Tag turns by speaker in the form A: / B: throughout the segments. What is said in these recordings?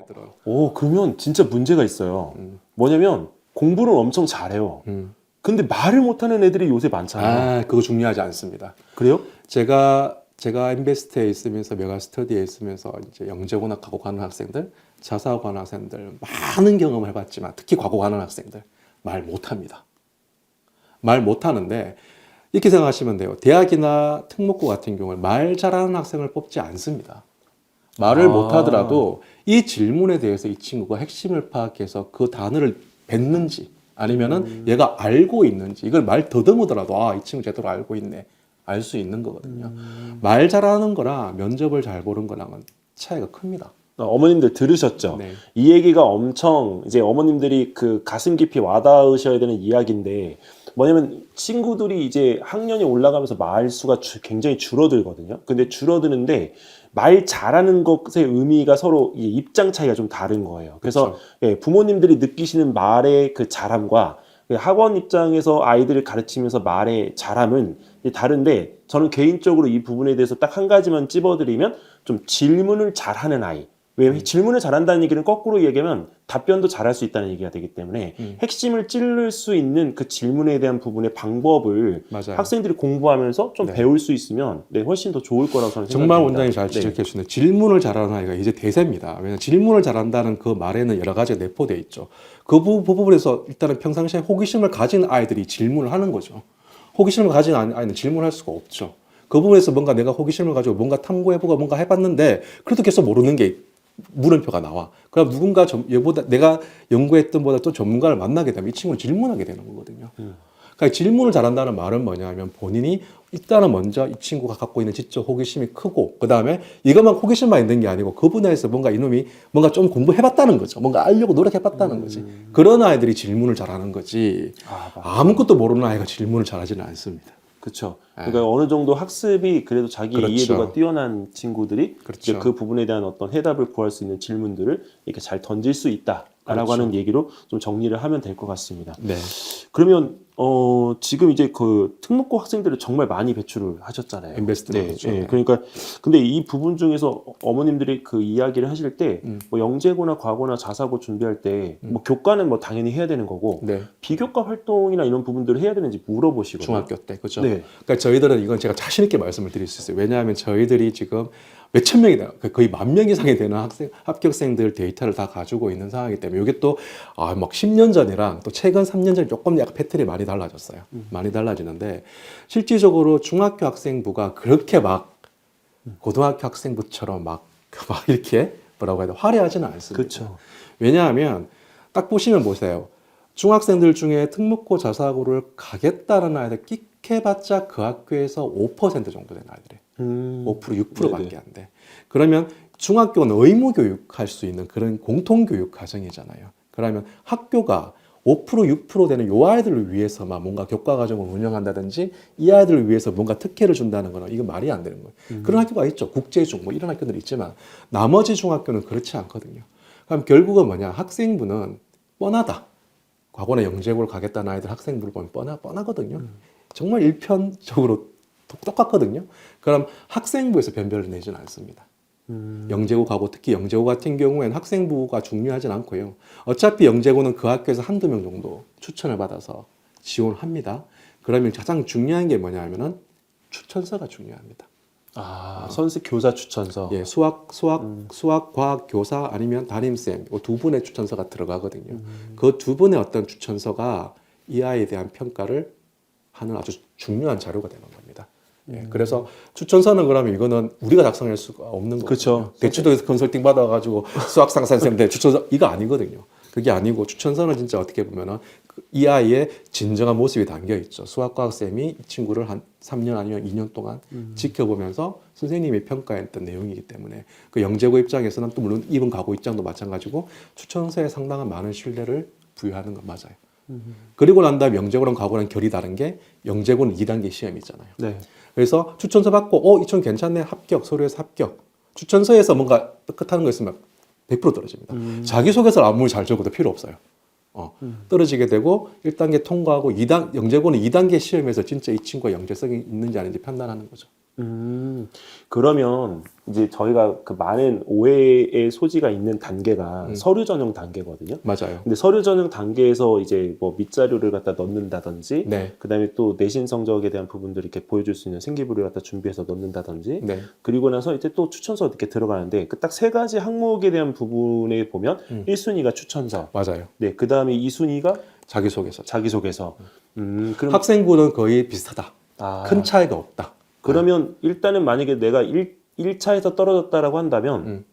A: 애들은.
B: 오, 그러면 진짜 문제가 있어요. 뭐냐면 공부를 엄청 잘해요. 근데 말을 못하는 애들이 요새 많잖아요.
A: 그거 중요하지 않습니다.
B: 그래요?
A: 제가 인베스트에 있으면서 메가스터디에 있으면서 이제 영재고나 과고 가는 학생들, 자사고 가는 학생들 많은 경험을 해봤지만 특히 과고 가는 학생들 말 못합니다. 말 못하는데 이렇게 생각하시면 돼요. 대학이나 특목고 같은 경우는 말 잘하는 학생을 뽑지 않습니다. 말을 못하더라도 이 질문에 대해서 이 친구가 핵심을 파악해서 그 단어를 뱉는지 아니면은 얘가 알고 있는지 이걸 말 더듬으더라도 이 친구 제대로 알고 있네 알 수 있는 거거든요. 말 잘하는 거랑 면접을 잘 보는 거랑은 차이가 큽니다.
B: 어머님들 들으셨죠?
A: 네.
B: 이 얘기가 엄청 이제 어머님들이 그 가슴 깊이 와닿으셔야 되는 이야기인데 뭐냐면 친구들이 이제 학년이 올라가면서 말 수가 굉장히 줄어들거든요. 근데 줄어드는데 말 잘하는 것의 의미가 서로 이게 입장 차이가 좀 다른 거예요. 그래서
A: 그렇죠.
B: 예, 부모님들이 느끼시는 말의 그 잘함과 학원 입장에서 아이들을 가르치면서 말의 잘함은 다른데 저는 개인적으로 이 부분에 대해서 딱 한 가지만 찝어드리면 좀 질문을 잘하는 아이. 왜 질문을 잘한다는 얘기는 거꾸로 얘기하면 답변도 잘할 수 있다는 얘기가 되기 때문에 핵심을 찌를 수 있는 그 질문에 대한 부분의 방법을
A: 맞아요.
B: 학생들이 공부하면서 좀
A: 네.
B: 배울 수 있으면 훨씬 더 좋을 거라고 저는
A: 정말
B: 생각합니다.
A: 원장님 잘 지적해 주시네. 질문을 잘하는 아이가 이제 대세입니다. 왜냐하면 질문을 잘한다는 그 말에는 여러 가지가 내포되어 있죠. 그 부분에서 일단은 평상시에 호기심을 가진 아이들이 질문을 하는 거죠. 호기심을 가진 아이는 질문할 수가 없죠. 그 부분에서 뭔가 내가 호기심을 가지고 뭔가 탐구해보고 뭔가 해봤는데 그래도 계속 모르는 게 물음표가 나와. 그럼 누군가 얘보다 내가 연구했던 보다 또 전문가를 만나게 되면 이 친구는 질문하게 되는 거거든요. 그러니까 질문을 잘한다는 말은 뭐냐면 본인이 일단은 먼저 이 친구가 갖고 있는 지적 호기심이 크고 그 다음에 이것만 호기심만 있는 게 아니고 그 분야에서 뭔가 이놈이 뭔가 좀 공부해봤다는 거죠. 뭔가 알려고 노력해봤다는 거지. 그런 아이들이 질문을 잘하는 거지. 아무것도 모르는 아이가 질문을 잘하지는 않습니다.
B: 그렇죠. 그러니까 어느 정도 학습이 그래도 자기
A: 그렇죠.
B: 이해도가 뛰어난 친구들이
A: 그렇죠.
B: 이제 그 부분에 대한 어떤 해답을 구할 수 있는 질문들을 이렇게 잘 던질 수 있다라고
A: 그렇죠.
B: 하는 얘기로 좀 정리를 하면 될 것 같습니다.
A: 네.
B: 그러면 지금 이제 그 특목고 학생들을 정말 많이 배출을 하셨잖아요.
A: 인베스트를
B: 네,
A: 하셨죠.
B: 네.
A: 네.
B: 그러니까 근데 이 부분 중에서 어머님들이 그 이야기를 하실 때 뭐 영재고나 과고나 자사고 준비할 때 뭐 교과는 뭐 당연히 해야 되는 거고
A: 네.
B: 비교과 활동이나 이런 부분들을 해야 되는지 물어보시거든요.
A: 중학교 때, 그죠?
B: 네.
A: 그러니까 저희들은 이건 제가 자신 있게 말씀을 드릴 수 있어요. 왜냐하면 저희들이 지금 몇천 명이나 거의 10,000명 이상이 되는 합격생들 데이터를 다 가지고 있는 상황이기 때문에 이게 또 막 10년 전이랑 또 최근 3년 전 조금 약간 패턴이 많이 달라졌어요. 많이 달라지는데 실질적으로 중학교 학생부가 그렇게 막 고등학교 학생부처럼 막 이렇게 뭐라고 해야 돼 화려하지는 않습니다.
B: 그렇죠.
A: 왜냐하면 딱 보시면 보세요. 중학생들 중에 특목고 자사고를 가겠다는 아이들 끽해봤자 그 학교에서 5% 정도 되는 아이들이 5% 6%밖에 안 돼. 그러면 중학교는 의무 교육할 수 있는 그런 공통교육 과정이잖아요. 그러면 학교가 5% 6% 되는 요 아이들을 위해서만 뭔가 교과 과정을 운영한다든지 이 아이들을 위해서 뭔가 특혜를 준다는 거는 이건 말이 안 되는 거예요. 그런 학교가 있죠. 국제중 뭐 이런 학교들이 있지만 나머지 중학교는 그렇지 않거든요. 그럼 결국은 뭐냐? 학생부는 뻔하다. 과거나 영재고를 가겠다는 아이들 학생부를 보면 뻔하거든요. 정말 일편적으로 똑같거든요. 그럼 학생부에서 변별을 내지는 않습니다. 영재고 가고 특히 영재고 같은 경우에는 학생부가 중요하진 않고요. 어차피 영재고는 그 학교에서 한두 명 정도 추천을 받아서 지원합니다. 그러면 가장 중요한 게 뭐냐 하면은 추천서가 중요합니다.
B: 선생 교사 추천서.
A: 예, 수학, 과학 교사 아니면 담임쌤 두 분의 추천서가 들어가거든요. 그 두 분의 어떤 추천서가 이 아이에 대한 평가를 하는 아주 중요한 자료가 되는 겁니다. 예, 그래서 추천서는 그러면 이거는 우리가 작성할 수가 없는 거죠.
B: 그렇죠.
A: 대치도에서 컨설팅 받아가지고 수학 상사쌤들 추천서 이거 아니거든요. 그게 아니고 추천서는 진짜 어떻게 보면은 이 아이의 진정한 모습이 담겨 있죠. 수학과학쌤이 이 친구를 한 3년 아니면 2년 동안 지켜보면서 선생님이 평가했던 내용이기 때문에 그 영재고 입장에서는 또 물론 이번 가고 입장도 마찬가지고 추천서에 상당한 많은 신뢰를 부여하는 건 맞아요. 그리고 난 다음에 영재고랑 과고랑 결이 다른 게 영재고는 2단계 시험이 있잖아요.
B: 네.
A: 그래서 추천서 받고 이 친구 괜찮네 합격 서류에서 합격 추천서에서 뭔가 떳떳하는 거 있으면 100% 떨어집니다. 자기소개서를 아무리 잘 적어도 필요 없어요. 떨어지게 되고 1단계 통과하고 영재고는 2단계 시험에서 진짜 이 친구가 영재성이 있는지 아닌지 판단하는 거죠.
B: 그러면 이제 저희가 그 많은 오해의 소지가 있는 단계가 서류 전형 단계거든요.
A: 맞아요.
B: 근데 서류 전형 단계에서 이제 뭐 밑자료를 갖다 넣는다든지,
A: 네.
B: 그다음에 또 내신 성적에 대한 부분들을 이렇게 보여줄 수 있는 생기부를 갖다 준비해서 넣는다든지,
A: 네.
B: 그리고 나서 이제 또 추천서 이렇게 들어가는데 그 딱 세 가지 항목에 대한 부분에 보면 1순위가 추천서,
A: 맞아요.
B: 네, 그다음에 2순위가
A: 자기소개서.
B: 자기소개서. 그럼
A: 학생부는 거의 비슷하다. 큰 차이가 없다.
B: 그러면 일단은 만약에 내가 1차에서 떨어졌다라고 한다면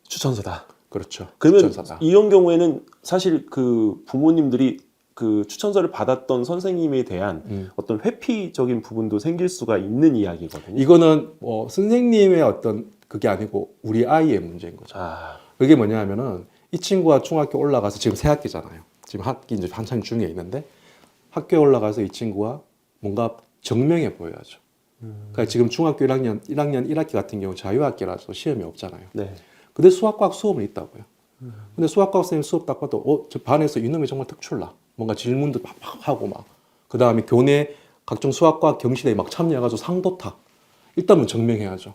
B: 추천서다.
A: 그렇죠.
B: 그러면
A: 추천서다.
B: 이런 경우에는 사실 그 부모님들이 그 추천서를 받았던 선생님에 대한 어떤 회피적인 부분도 생길 수가 있는 이야기거든요.
A: 이거는 뭐 선생님의 어떤 그게 아니고 우리 아이의 문제인 거죠. 그게 뭐냐 하면은 이 친구가 중학교 올라가서 지금 새 학기잖아요. 지금 학기 이제 한창 중에 있는데 학교에 올라가서 이 친구가 뭔가 증명해 보여야죠. 그러니까 지금 중학교 1학년 1학기 같은 경우 자유학기라서 시험이 없잖아요.
B: 네.
A: 근데 수학과학 수업은 있다고요. 근데 수학과학 선생님 수업 딱 봐도 저 반에서 이놈이 정말 특출나. 뭔가 질문도 막 하고 막. 그 다음에 교내 각종 수학과학 경시대에 막 참여해가지고 상도 타. 일단은 증명해야죠.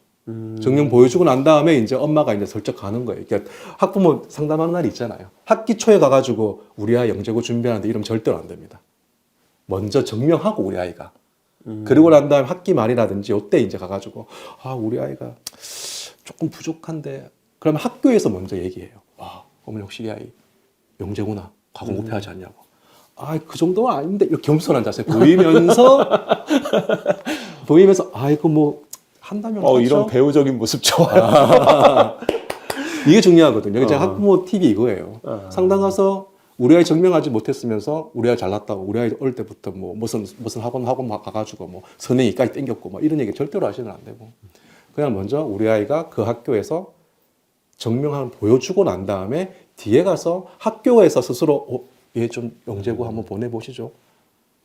A: 증명 보여주고 난 다음에 이제 엄마가 이제 슬쩍 가는 거예요. 그러니까 학부모 상담하는 날이 있잖아요. 학기 초에 가가지고 우리 아이 영재고 준비하는데 이러면 절대로 안 됩니다. 먼저 증명하고 우리 아이가. 그리고 난 다음에 학기 말이라든지 이때 이제 가가지고 우리 아이가 조금 부족한데 그러면 학교에서 먼저 얘기해요. 와 어머니 혹시 이 아이 영재구나 과거 못해하지 않냐고. 그 정도는 아닌데 이렇게 겸손한 자세 보이면서 이거 뭐 한다면 하죠.
B: 이런 배우적인 모습 좋아요.
A: 이게 중요하거든요. 제가 학부모 팁이 이거예요. 상담 가서 우리 아이 증명하지 못했으면서 우리 아이 잘났다고 우리 아이 어릴 때부터 뭐 무슨 학원 가가지고 뭐 선행이까지 땡겼고 뭐 이런 얘기 절대로 하시면 안 되고 그냥 먼저 우리 아이가 그 학교에서 증명을 보여주고 난 다음에 뒤에 가서 학교에서 스스로 얘 좀 영재고 한번 보내보시죠.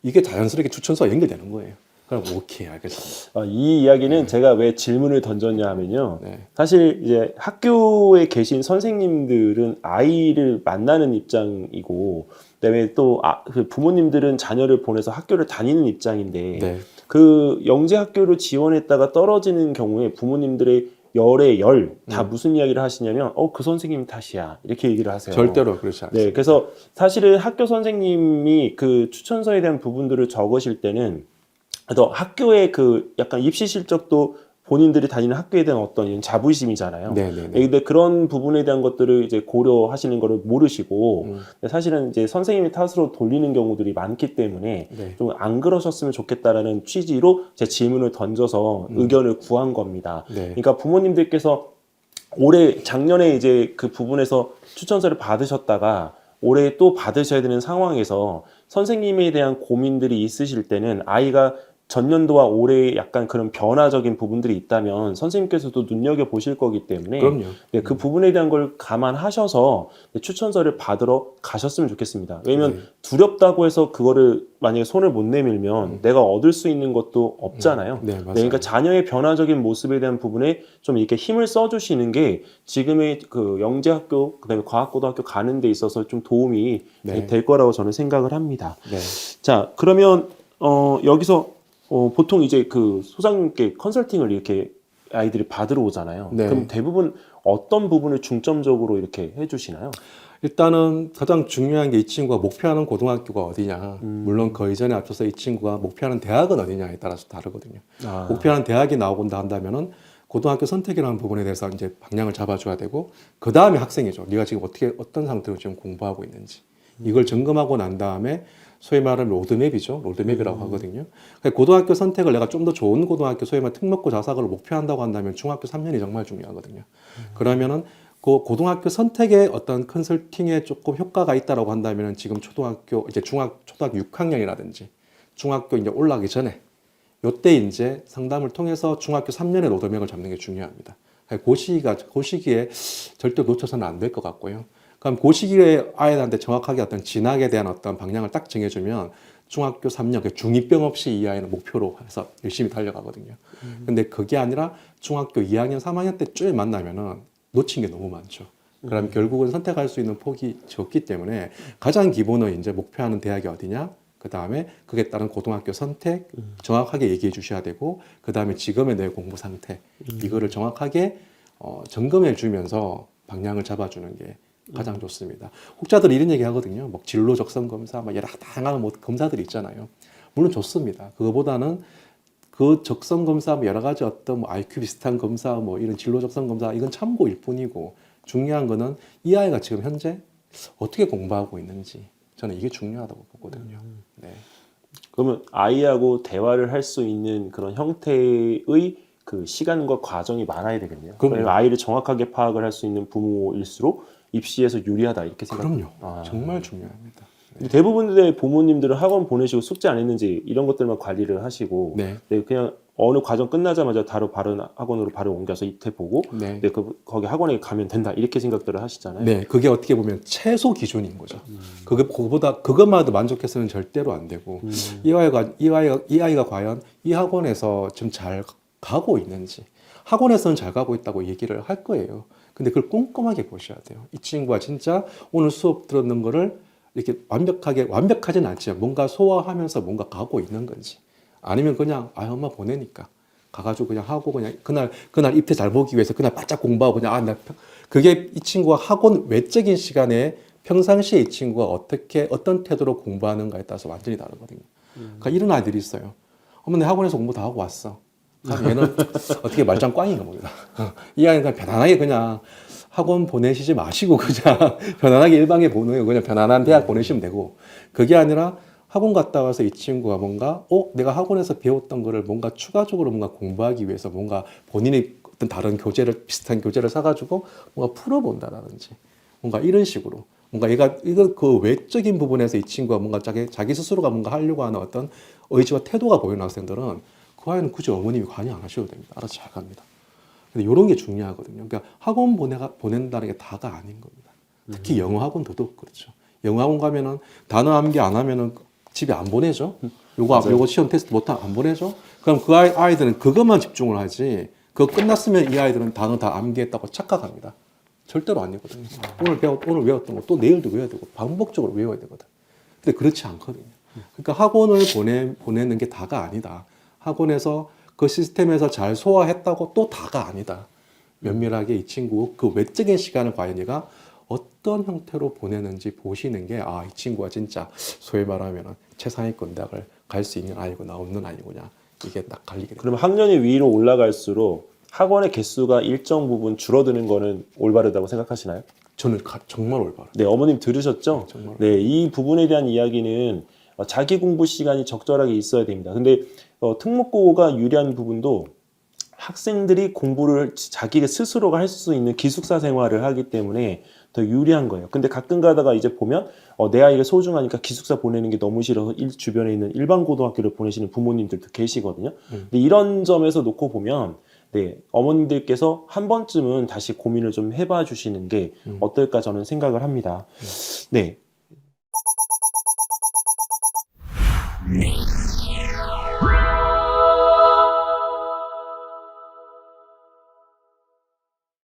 A: 이게 자연스럽게 추천서와 연결되는 거예요. 그럼 오케이 알겠습니다.
B: 이 이야기는 제가 왜 질문을 던졌냐 하면요.
A: 네.
B: 사실 이제 학교에 계신 선생님들은 아이를 만나는 입장이고 그다음에 또 그 부모님들은 자녀를 보내서 학교를 다니는 입장인데
A: 네.
B: 그 영재 학교를 지원했다가 떨어지는 경우에 부모님들의 열의 열 다 무슨 이야기를 하시냐면 그 선생님 탓이야 이렇게 얘기를 하세요.
A: 절대로 그렇지 않습니다.
B: 네, 그래서 사실은 학교 선생님이 그 추천서에 대한 부분들을 적으실 때는 또 학교의 그 약간 입시 실적도 본인들이 다니는 학교에 대한 어떤 이런 자부심이잖아요.
A: 네네네.
B: 근데 그런 부분에 대한 것들을 이제 고려하시는 거를 모르시고 사실은 이제 선생님의 탓으로 돌리는 경우들이 많기 때문에
A: 네.
B: 좀 안 그러셨으면 좋겠다라는 취지로 제 질문을 던져서 의견을 구한 겁니다.
A: 네.
B: 그러니까 부모님들께서 작년에 이제 그 부분에서 추천서를 받으셨다가 올해 또 받으셔야 되는 상황에서 선생님에 대한 고민들이 있으실 때는 아이가 전년도와 올해 약간 그런 변화적인 부분들이 있다면 선생님께서도 눈여겨보실 거기 때문에
A: 그럼요.
B: 네, 그 부분에 대한 걸 감안하셔서 추천서를 받으러 가셨으면 좋겠습니다. 왜냐면
A: 네.
B: 두렵다고 해서 그거를 만약에 손을 못 내밀면 내가 얻을 수 있는 것도 없잖아요.
A: 네, 맞아요.
B: 그러니까 자녀의 변화적인 모습에 대한 부분에 좀 이렇게 힘을 써주시는 게 지금의 그 영재학교, 그다음에 과학고등학교 가는 데 있어서 좀 도움이
A: 네.
B: 될 거라고 저는 생각을 합니다.
A: 네.
B: 자, 그러면 여기서 보통 이제 그 소장님께 컨설팅을 이렇게 아이들이 받으러 오잖아요.
A: 네.
B: 그럼 대부분 어떤 부분을 중점적으로 이렇게 해주시나요?
A: 일단은 가장 중요한 게 이 친구가 목표하는 고등학교가 어디냐. 물론 그 이전에 앞서서 이 친구가 목표하는 대학은 어디냐에 따라서 다르거든요. 목표하는 대학이 나오곤다 한다면은 고등학교 선택이라는 부분에 대해서 이제 방향을 잡아줘야 되고 그 다음에 학생이죠. 네가 지금 어떤 상태로 지금 공부하고 있는지 이걸 점검하고 난 다음에 소위 말하는 로드맵이죠. 로드맵이라고 하거든요. 고등학교 선택을 내가 좀 더 좋은 고등학교, 소위 말하는 특목고 자사고를 목표한다고 한다면 중학교 3년이 정말 중요하거든요. 그러면은 그 고등학교 선택에 어떤 컨설팅에 조금 효과가 있다라고 한다면 지금 초등학교, 초등학교 6학년이라든지 중학교 이제 올라가기 전에 요때 이제 상담을 통해서 중학교 3년의 로드맵을 잡는 게 중요합니다. 그 시기에 절대 놓쳐서는 안 될 것 같고요. 그럼 그 시기에 아이들한테 정확하게 어떤 진학에 대한 어떤 방향을 딱 정해주면 중학교 3년, 중2병 없이 이 아이는 목표로 해서 열심히 달려가거든요. 근데 그게 아니라 중학교 2학년, 3학년 때쯤에 만나면은 놓친 게 너무 많죠. 그러면 결국은 선택할 수 있는 폭이 적기 때문에 가장 기본은 이제 목표하는 대학이 어디냐, 그 그 다음에 그에 따른 고등학교 선택 정확하게 얘기해 주셔야 되고, 그 다음에 지금의 내 공부 상태 이거를 정확하게 점검해 주면서 방향을 잡아주는 게 가장 좋습니다. 혹자들이 이런 얘기 하거든요. 뭐 진로 적성 검사, 막 여러 다양한 뭐 검사들이 있잖아요. 물론 좋습니다. 그거보다는 그 적성 검사, 뭐 여러 가지 어떤 뭐 IQ 비슷한 검사, 뭐 이런 진로 적성 검사 이건 참고일 뿐이고, 중요한 거는 이 아이가 지금 현재 어떻게 공부하고 있는지, 저는 이게 중요하다고 보거든요. 네.
B: 그러면 아이하고 대화를 할 수 있는 그런 형태의 그 시간과 과정이 많아야 되겠네요.
A: 그럼요.
B: 아이를 정확하게 파악을 할 수 있는 부모일수록 입시에서 유리하다 이렇게 생각합니다.
A: 그럼요. 정말 중요합니다.
B: 근데 대부분의 부모님들은 학원 보내시고 숙제 안 했는지 이런 것들만 관리를 하시고
A: 네.
B: 네, 그냥 어느 과정 끝나자마자 바로 학원으로 바로 옮겨서 이태 보고
A: 네.
B: 네, 거기 학원에 가면 된다 이렇게 생각들을 하시잖아요.
A: 네, 그게 어떻게 보면 최소 기준인 거죠. 그것만도 만족해서는 절대로 안 되고, 이 아이가 과연 이 학원에서 지금 잘 가고 있는지, 학원에서는 잘 가고 있다고 얘기를 할 거예요. 근데 그걸 꼼꼼하게 보셔야 돼요. 이 친구가 진짜 오늘 수업 들었는 거를 이렇게 완벽하진 않지만 뭔가 소화하면서 뭔가 가고 있는 건지, 아니면 그냥 엄마 보내니까 가가지고 그냥 하고 그냥 그날 입태 잘 보기 위해서 그날 바짝 공부하고 그냥 그게 이 친구가 학원 외적인 시간에 평상시에 이 친구가 어떤 태도로 공부하는가에 따라서 완전히 다르거든요. 그러니까 이런 아이들이 있어요. 어머, 내 학원에서 공부 다 하고 왔어. 그럼 얘는 어떻게 말짱 꽝인가 봅니다. 이 아이는 그냥 편안하게 그냥 학원 보내시지 마시고 그냥 편안하게 일방에 보내요. 그냥 편안한 대학 보내시면 되고, 그게 아니라 학원 갔다 와서 이 친구가 뭔가 내가 학원에서 배웠던 거를 뭔가 추가적으로 뭔가 공부하기 위해서 뭔가 본인이 어떤 다른 비슷한 교재를 사가지고 뭔가 풀어본다라든지 뭔가 이런 식으로 뭔가 이거 그 외적인 부분에서 이 친구가 뭔가 자기 스스로가 뭔가 하려고 하는 어떤 의지와 태도가 보이는 학생들은 그 아이는 굳이 어머님이 관여 안 하셔도 됩니다. 알아서 잘 갑니다. 근데 이런 게 중요하거든요. 그러니까 학원 보낸다는 게 다가 아닌 겁니다. 특히 영어 학원 더더욱 그렇죠. 영어 학원 가면은 단어 암기 안 하면은 집에 안 보내죠. 요거 시험 테스트 못하면 안 보내죠. 그럼 그 아이들은 그것만 집중을 하지, 그거 끝났으면 이 아이들은 단어 다 암기했다고 착각합니다. 절대로 아니거든요. 오늘 외웠던 거 또 내일도 외워야 되고 반복적으로 외워야 되거든. 근데 그렇지 않거든요. 그러니까 학원을 보내는 게 다가 아니다. 학원에서 그 시스템에서 잘 소화했다고 또 다가 아니다. 면밀하게 이 친구 그 외적인 시간을 과연 얘가 어떤 형태로 보내는지 보시는 게, 이 친구가 진짜 소위 말하면 최상위권 대학을 갈 수 있는 아이구나 없는 아이구나, 이게 딱 갈리게 됩니다.
B: 그러면 학년이 위로 올라갈수록 학원의 개수가 일정 부분 줄어드는 거는 올바르다고 생각하시나요?
A: 저는 정말 올바로.
B: 네, 어머님 들으셨죠?
A: 정말.
B: 네, 이 부분에 대한 이야기는 자기 공부 시간이 적절하게 있어야 됩니다. 근데 특목고가 유리한 부분도 학생들이 공부를 자기가 스스로가 할 수 있는 기숙사 생활을 하기 때문에 더 유리한 거예요. 근데 가끔 가다가 이제 보면 내 아이가 소중하니까 기숙사 보내는 게 너무 싫어서 주변에 있는 일반 고등학교를 보내시는 부모님들도 계시거든요. 근데 이런 점에서 놓고 보면 네, 어머님들께서 한 번쯤은 다시 고민을 좀 해봐 주시는 게 어떨까 저는 생각을 합니다. 네.